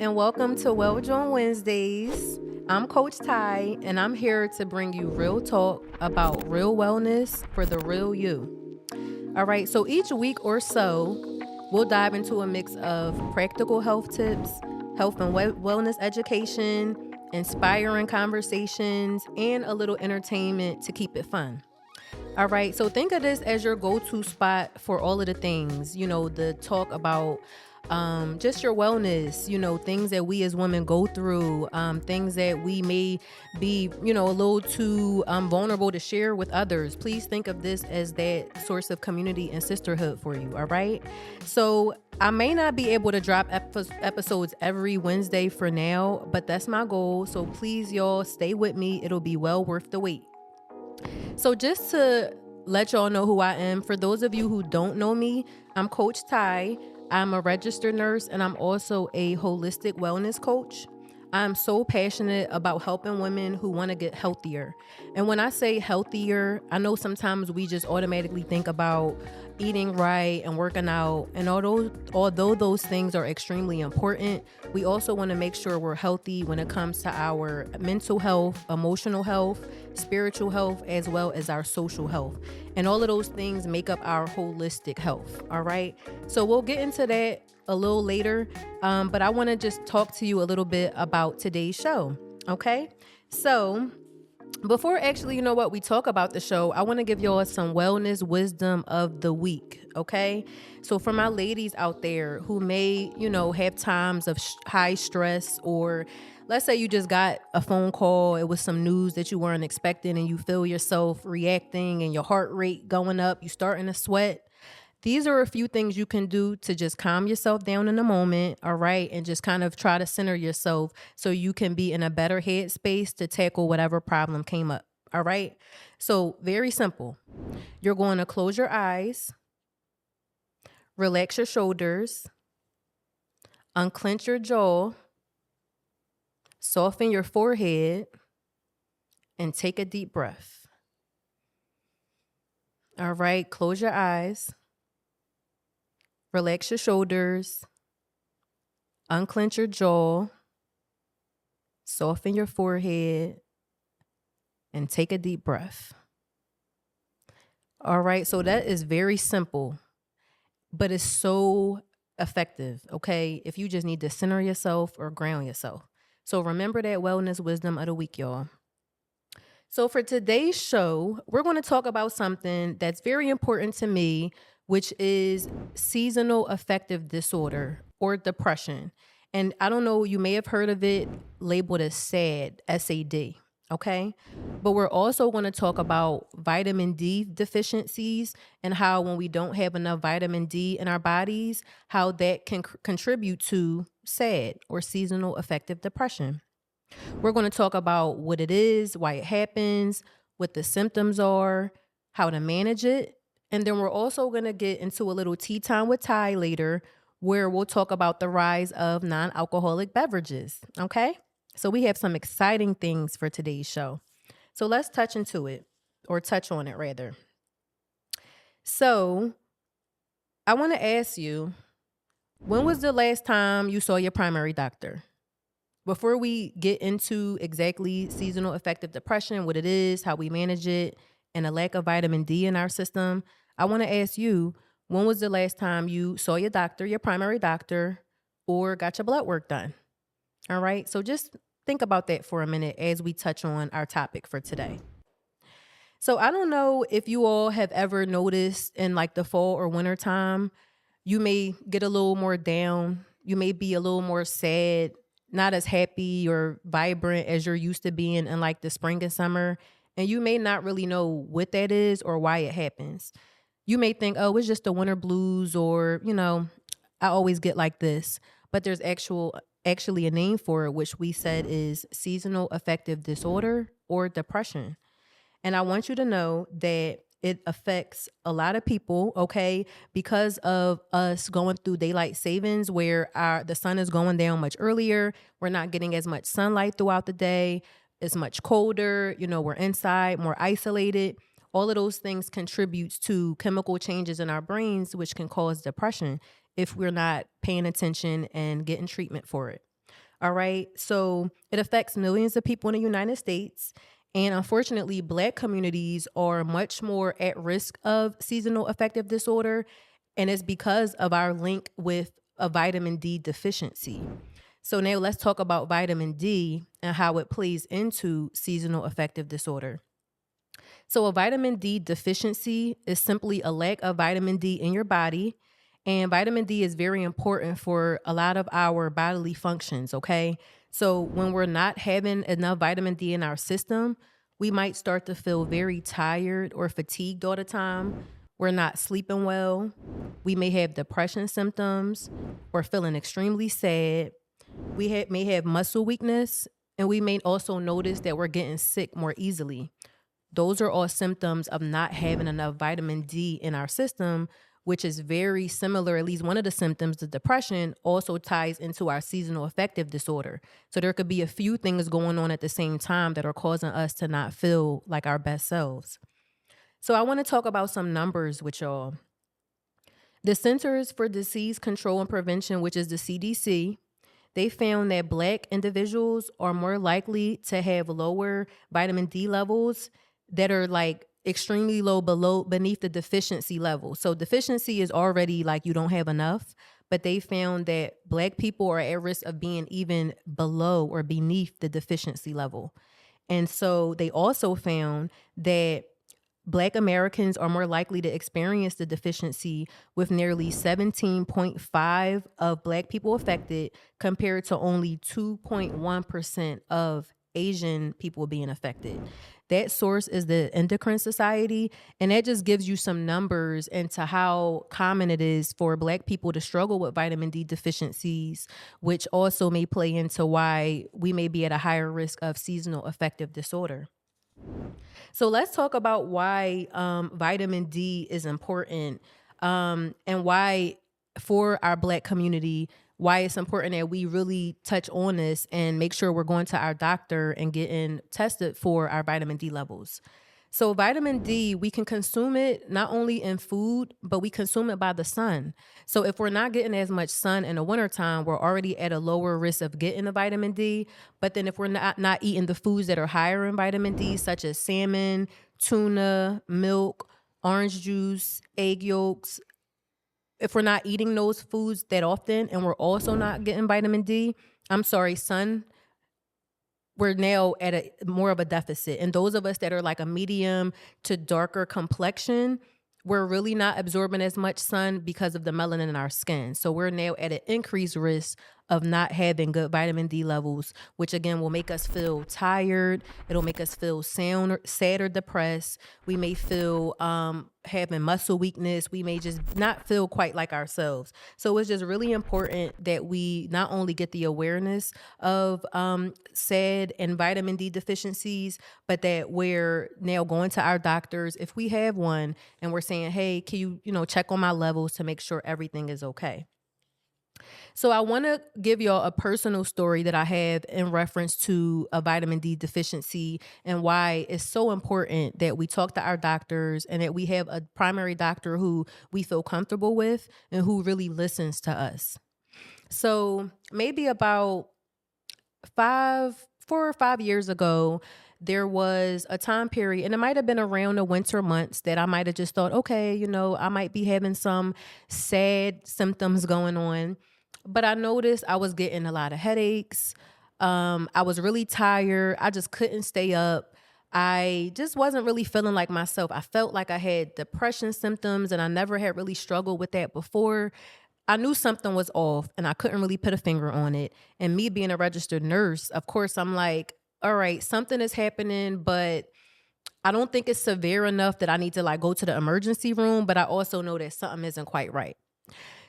and welcome to Well Jawn Wednesdays. I'm Coach Ty, and I'm here to bring you real talk about real wellness for the real you. All right, so each week or so, we'll dive into a mix of practical health tips, health and wellness education, inspiring conversations, and a little entertainment to keep it fun. All right, so think of this as your go to spot for all of the things, the talk about just your wellness, things that we as women go through, things that we may be, a little too vulnerable to share with others. Please think of this as that source of community and sisterhood for you. All right. So I may not be able to drop episodes every Wednesday for now, but that's my goal. So please, y'all, stay with me. It'll be well worth the wait. So just to let y'all know who I am, for those of you who don't know me, I'm Coach Ty. I'm a registered nurse and I'm also a holistic wellness coach. I'm so passionate about helping women who want to get healthier. And when I say healthier, I know sometimes we just automatically think about eating right and working out. And although those things are extremely important, we also want to make sure we're healthy when it comes to our mental health, emotional health, spiritual health, as well as our social health. And all of those things make up our holistic health. All right. So we'll get into that a little later. But I want to just talk to you a little bit about today's show. Okay. So before actually, we talk about the show, I want to give y'all some wellness wisdom of the week. Okay. So for my ladies out there who may, have times of high stress, or let's say you just got a phone call, it was some news that you weren't expecting and you feel yourself reacting and your heart rate going up, you starting to sweat. These are a few things you can do to just calm yourself down in the moment, all right? And just kind of try to center yourself so you can be in a better headspace to tackle whatever problem came up, all right? So very simple. You're going to close your eyes, relax your shoulders, unclench your jaw, soften your forehead, and take a deep breath. All right, close your eyes. Relax your shoulders, unclench your jaw, soften your forehead, and take a deep breath. All right, so that is very simple, but it's so effective, okay? If you just need to center yourself or ground yourself. So remember that wellness wisdom of the week, y'all. So for today's show, we're going to talk about something that's very important to me, which is seasonal affective disorder or depression. And I don't know, you may have heard of it labeled as SAD, SAD, okay? But we're also going to talk about vitamin D deficiencies and how when we don't have enough vitamin D in our bodies, how that can contribute to SAD or seasonal affective depression. We're going to talk about what it is, why it happens, what the symptoms are, how to manage it. And then we're also going to get into a little tea time with Ty later, where we'll talk about the rise of non-alcoholic beverages. Okay? So we have some exciting things for today's show. So let's touch on it rather. So I want to ask you, when was the last time you saw your primary doctor? Before we get into exactly seasonal affective depression, what it is, how we manage it, and a lack of vitamin D in our system, I want to ask you, when was the last time you saw your doctor, your primary doctor, or got your blood work done? All right. So just think about that for a minute as we touch on our topic for today. So I don't know if you all have ever noticed in like the fall or winter time, you may get a little more down. You may be a little more sad, not as happy or vibrant as you're used to being in like the spring and summer. And you may not really know what that is or why it happens. You may think, oh, it's just the winter blues, or, I always get like this. But there's actually a name for it, which we said is seasonal affective disorder or depression. And I want you to know that it affects a lot of people, okay, because of us going through daylight savings where the sun is going down much earlier. We're not getting as much sunlight throughout the day. It's much colder. We're inside, more isolated. All of those things contributes to chemical changes in our brains, which can cause depression if we're not paying attention and getting treatment for it. All right. So it affects millions of people in the United States. And unfortunately, Black communities are much more at risk of seasonal affective disorder. And it's because of our link with a vitamin D deficiency. So now let's talk about vitamin D and how it plays into seasonal affective disorder. So, a vitamin D deficiency is simply a lack of vitamin D in your body. And vitamin D is very important for a lot of our bodily functions, okay? So, when we're not having enough vitamin D in our system, we might start to feel very tired or fatigued all the time. We're not sleeping well. We may have depression symptoms or feeling extremely sad. May have muscle weakness, and we may also notice that we're getting sick more easily. Those are all symptoms of not having enough vitamin D in our system, which is very similar. At least one of the symptoms, the depression, also ties into our seasonal affective disorder. So there could be a few things going on at the same time that are causing us to not feel like our best selves. So I want to talk about some numbers with y'all. The Centers for Disease Control and Prevention, which is the CDC, they found that Black individuals are more likely to have lower vitamin D levels that are like extremely low beneath the deficiency level. So deficiency is already like you don't have enough, but they found that Black people are at risk of being even below or beneath the deficiency level. And so they also found that Black Americans are more likely to experience the deficiency, with nearly 17.5 of Black people affected compared to only 2.1% of Asian people being affected. That source is the Endocrine Society, and that just gives you some numbers into how common it is for Black people to struggle with vitamin D deficiencies, which also may play into why we may be at a higher risk of seasonal affective disorder. So let's talk about why vitamin D is important, and why for our Black community, why it's important that we really touch on this and make sure we're going to our doctor and getting tested for our vitamin D levels. So vitamin D, we can consume it not only in food, but we consume it by the sun. So if we're not getting as much sun in the wintertime, we're already at a lower risk of getting the vitamin D. But then if we're not eating the foods that are higher in vitamin D, such as salmon, tuna, milk, orange juice, egg yolks, if we're not eating those foods that often and we're also not getting vitamin D, sun, we're now at a more of a deficit. And those of us that are like a medium to darker complexion, we're really not absorbing as much sun because of the melanin in our skin. So we're now at an increased risk of not having good vitamin D levels, which again will make us feel tired. It'll make us feel sad or depressed. We may feel having muscle weakness. We may just not feel quite like ourselves. So it's just really important that we not only get the awareness of SAD and vitamin D deficiencies, but that we're now going to our doctors if we have one and we're saying, hey, can you check on my levels to make sure everything is okay. So I want to give y'all a personal story that I have in reference to a vitamin D deficiency and why it's so important that we talk to our doctors and that we have a primary doctor who we feel comfortable with and who really listens to us. So maybe about 4 or 5 years ago, there was a time period, and it might have been around the winter months, that I might have just thought, okay, I might be having some sad symptoms going on. But I noticed I was getting a lot of headaches. I was really tired. I just couldn't stay up. I just wasn't really feeling like myself. I felt like I had depression symptoms, and I never had really struggled with that before. I knew something was off, and I couldn't really put a finger on it. And me being a registered nurse, of course, I'm like, all right, something is happening, but I don't think it's severe enough that I need to go to the emergency room, but I also know that something isn't quite right.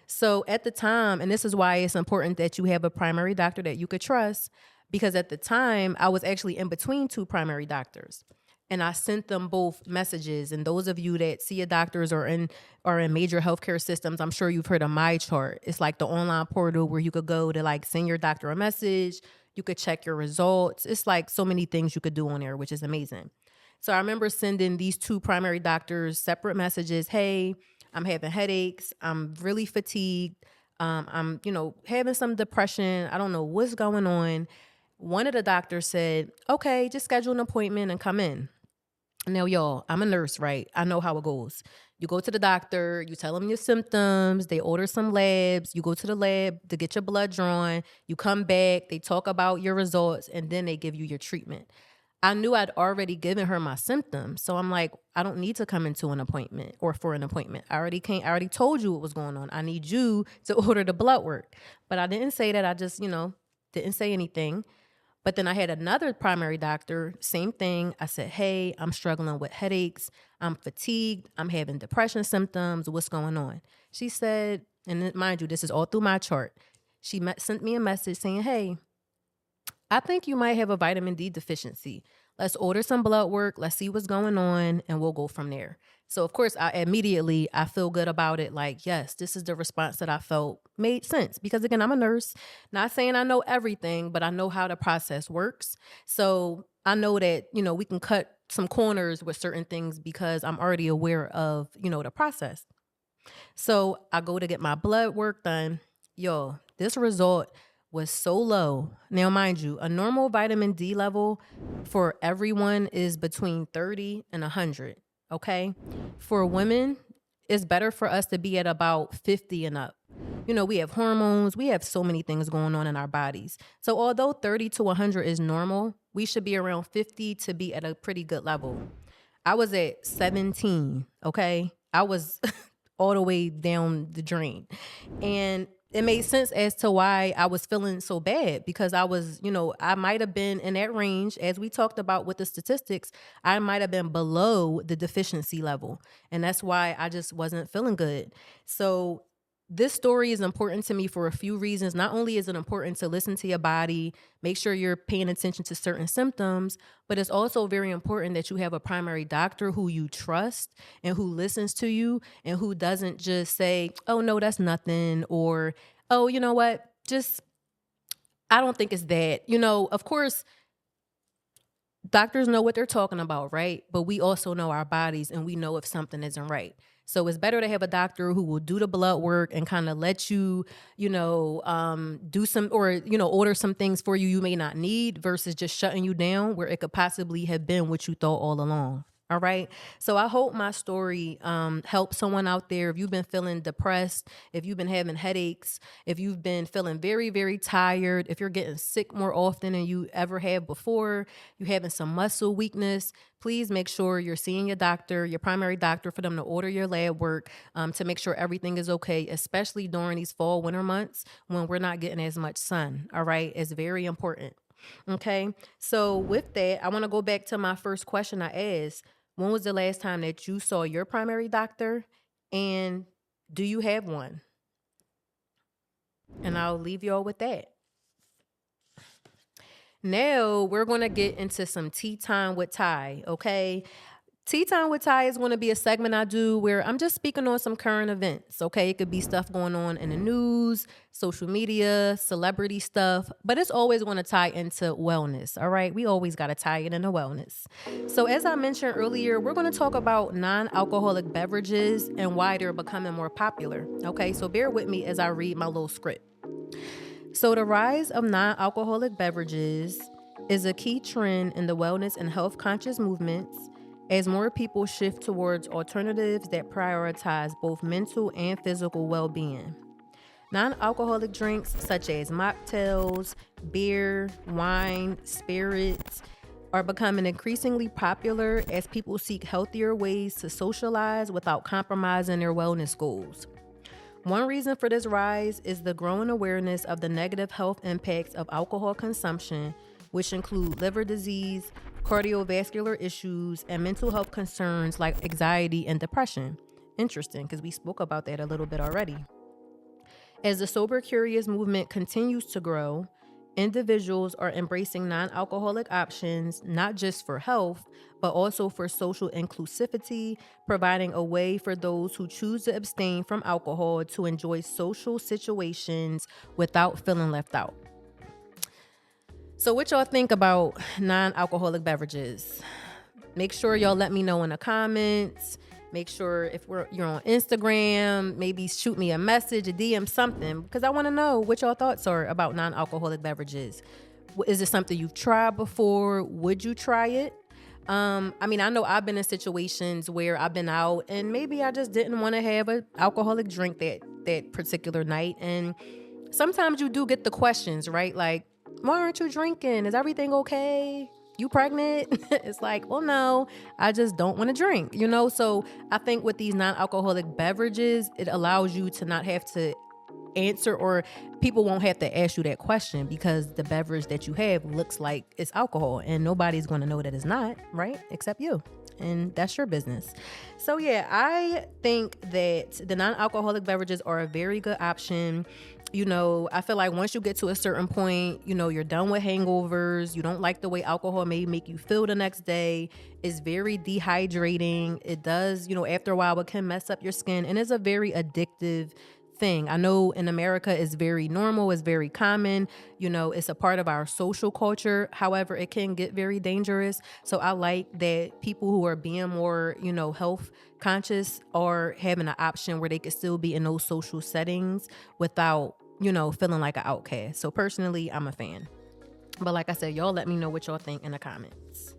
So at the time, and this is why it's important that you have a primary doctor that you could trust, because at the time I was actually in between two primary doctors. And I sent them both messages. And those of you that see a doctors or in major healthcare systems, I'm sure you've heard of MyChart. It's like the online portal where you could go to send your doctor a message. You could check your results. It's like so many things you could do on there, which is amazing. So I remember sending these two primary doctors separate messages. Hey, I'm having headaches. I'm really fatigued. I'm, having some depression. I don't know what's going on. One of the doctors said, okay, just schedule an appointment and come in. Now, y'all, I'm a nurse, right? I know how it goes. You go to the doctor, you tell them your symptoms, they order some labs, you go to the lab to get your blood drawn, you come back, they talk about your results, and then they give you your treatment. I knew I'd already given her my symptoms. So I'm like, I don't need to come into an appointment or for an appointment. I already told you what was going on. I need you to order the blood work. But I didn't say that. I just, didn't say anything. But then I had another primary doctor, same thing. I said, hey, I'm struggling with headaches. I'm fatigued. I'm having depression symptoms. What's going on? She said, and mind you, this is all through my chart. She sent me a message saying, hey, I think you might have a vitamin D deficiency. Let's order some blood work. Let's see what's going on, and we'll go from there. So, of course, I feel good about it. Like, yes, this is the response that I felt made sense. Because, again, I'm a nurse. Not saying I know everything, but I know how the process works. So I know that, we can cut some corners with certain things because I'm already aware of, the process. So I go to get my blood work done. Yo, this result was so low. Now, mind you, a normal vitamin D level for everyone is between 30 and 100, okay? For women, it's better for us to be at about 50 and up. We have hormones. We have so many things going on in our bodies. So although 30 to 100 is normal, we should be around 50 to be at a pretty good level. I was at 17, okay? I was all the way down the drain. And it made sense as to why I was feeling so bad because I was, I might have been in that range, as we talked about with the statistics, I might have been below the deficiency level. And that's why I just wasn't feeling good. So this story is important to me for a few reasons. Not only is it important to listen to your body, make sure you're paying attention to certain symptoms, but it's also very important that you have a primary doctor who you trust and who listens to you and who doesn't just say, oh, no, that's nothing, or, oh, you know what, I don't think it's that. Of course, doctors know what they're talking about, right? But we also know our bodies and we know if something isn't right. So it's better to have a doctor who will do the blood work and kind of let you, do some or, order some things for you may not need versus just shutting you down where it could possibly have been what you thought all along. All right. So I hope my story helps someone out there. If you've been feeling depressed, if you've been having headaches, if you've been feeling very, very tired, if you're getting sick more often than you ever have before, you're having some muscle weakness, please make sure you're seeing your doctor, your primary doctor, for them to order your lab work to make sure everything is okay, especially during these fall, winter months when we're not getting as much sun. All right. It's very important. Okay. So with that, I want to go back to my first question I asked. When was the last time that you saw your primary doctor? And do you have one? And I'll leave y'all with that. Now we're going to get into some tea time with Ty, okay? Tea Time with Ty is going to be a segment I do where I'm just speaking on some current events, okay? It could be stuff going on in the news, social media, celebrity stuff, but it's always going to tie into wellness, all right? We always got to tie it into wellness. So as I mentioned earlier, we're going to talk about non-alcoholic beverages and why they're becoming more popular, okay? So bear with me as I read my little script. So the rise of non-alcoholic beverages is a key trend in the wellness and health conscious movements as more people shift towards alternatives that prioritize both mental and physical well-being. Non-alcoholic drinks such as mocktails, beer, wine, spirits are becoming increasingly popular as people seek healthier ways to socialize without compromising their wellness goals. One reason for this rise is the growing awareness of the negative health impacts of alcohol consumption, which include liver disease, cardiovascular issues, and mental health concerns like anxiety and depression. Interesting, because we spoke about that a little bit already. As the Sober Curious movement continues to grow, individuals are embracing non-alcoholic options, not just for health, but also for social inclusivity, providing a way for those who choose to abstain from alcohol to enjoy social situations without feeling left out. So what y'all think about non-alcoholic beverages? Make sure y'all let me know in the comments. Make sure if you're on Instagram, maybe shoot me a message, a DM, something, because I want to know what your thoughts are about non-alcoholic beverages. Is it something you've tried before? Would you try it? I mean, I know I've been in situations where I've been out and maybe I just didn't want to have an alcoholic drink that particular night. And sometimes you do get the questions, right? Like, why aren't you drinking? Is everything okay? You pregnant? It's like, well, no, I just don't want to drink, So I think with these non-alcoholic beverages, it allows you to not have to answer, or people won't have to ask you that question because the beverage that you have looks like it's alcohol and nobody's going to know that it's not, right? Except you. And that's your business. So yeah, I think that the non-alcoholic beverages are a very good option. I feel like once you get to a certain point, you're done with hangovers. You don't like the way alcohol may make you feel the next day. It's very dehydrating. It does, after a while, it can mess up your skin, and it's a very addictive thing. I know in America it's very normal, it's very common, it's a part of our social culture. However, it can get very dangerous. So I like that people who are being more, health conscious are having an option where they could still be in those social settings without, feeling like an outcast. So personally, I'm a fan. But like I said, y'all let me know what y'all think in the comments.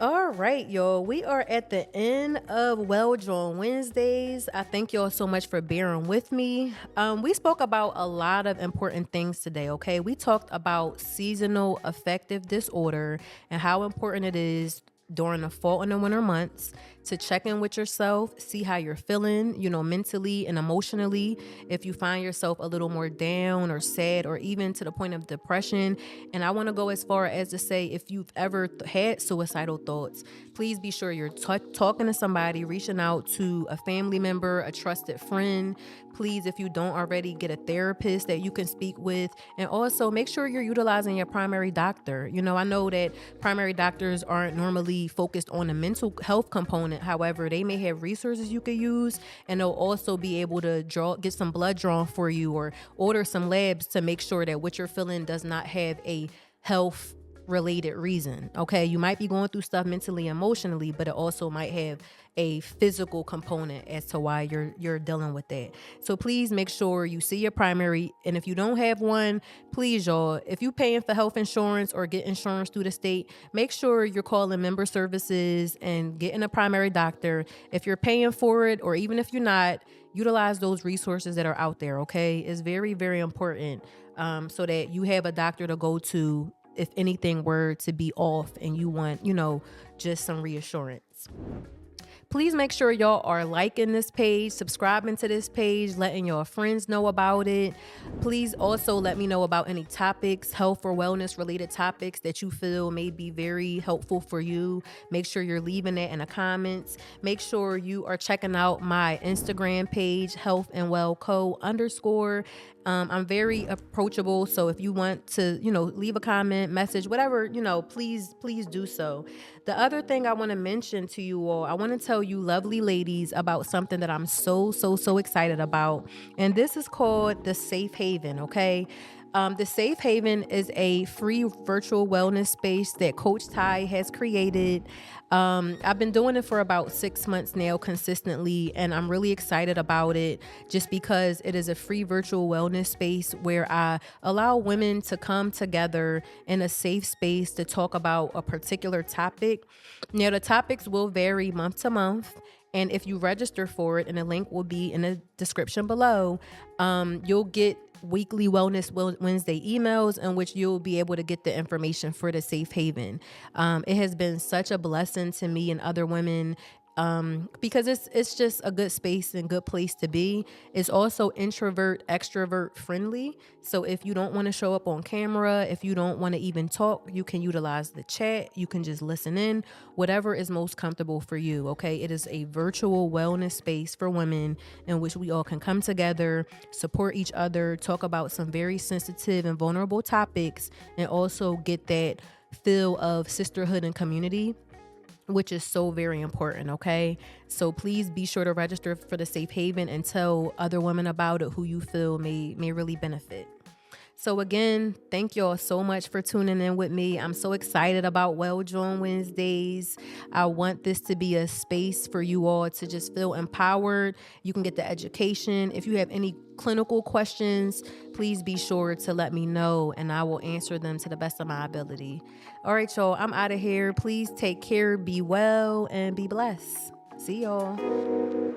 All right, y'all. We are at the end of Well Jawn Wednesdays. I thank y'all so much for bearing with me. We spoke about a lot of important things today, okay? We talked about seasonal affective disorder and how important it is during the fall and the winter months to check in with yourself, see how you're feeling, mentally and emotionally. If you find yourself a little more down or sad or even to the point of depression. And I want to go as far as to say, if you've ever had suicidal thoughts, please be sure you're talking to somebody, reaching out to a family member, a trusted friend. Please, if you don't already, get a therapist that you can speak with. And also make sure you're utilizing your primary doctor. I know that primary doctors aren't normally focused on the mental health component. However, they may have resources you could use, and they'll also be able to get some blood drawn for you or order some labs to make sure that what you're feeling does not have a health related reason. Okay, you might be going through stuff mentally, emotionally, but it also might have a physical component as to why you're dealing with that. So please make sure you see your primary, and if you don't have one, please, y'all, if you're paying for health insurance or get insurance through the state, make sure you're calling member services and getting a primary doctor. If you're paying for it, or even if you're not, utilize those resources that are out there. Okay, it's very, very important, so that you have a doctor to go to if anything were to be off and you want, just some reassurance. Please make sure y'all are liking this page, subscribing to this page, letting your friends know about it. Please also let me know about any topics, health or wellness related topics that you feel may be very helpful for you. Make sure you're leaving that in the comments. Make sure you are checking out my Instagram page, Health and Well Co _. I'm very approachable. So if you want to, leave a comment, message, whatever, please do so. The other thing I want to mention to you all, I want to tell you lovely ladies about something that I'm so excited about. And this is called the Safe Haven. Okay. The Safe Haven is a free virtual wellness space that Coach Ty has created. I've been doing it for about 6 months now consistently, and I'm really excited about it just because it is a free virtual wellness space where I allow women to come together in a safe space to talk about a particular topic. Now, the topics will vary month to month. And if you register for it, and the link will be in the description below, you'll get weekly Wellness Wednesday emails in which you'll be able to get the information for the Safe Haven. It has been such a blessing to me and other women, because it's just a good space and good place to be. It's also introvert, extrovert friendly. So if you don't want to show up on camera, if you don't want to even talk, you can utilize the chat. You can just listen in, whatever is most comfortable for you. Okay. It is a virtual wellness space for women in which we all can come together, support each other, talk about some very sensitive and vulnerable topics, and also get that feel of sisterhood and community, which is so very important. Okay. So please be sure to register for the Safe Haven and tell other women about it who you feel may really benefit. So again, thank y'all so much for tuning in with me. I'm so excited about Well Jawn Wednesdays. I want this to be a space for you all to just feel empowered. You can get the education. If you have any clinical questions, please be sure to let me know and I will answer them to the best of my ability. All right, y'all, I'm out of here. Please take care, be well, and be blessed. See y'all.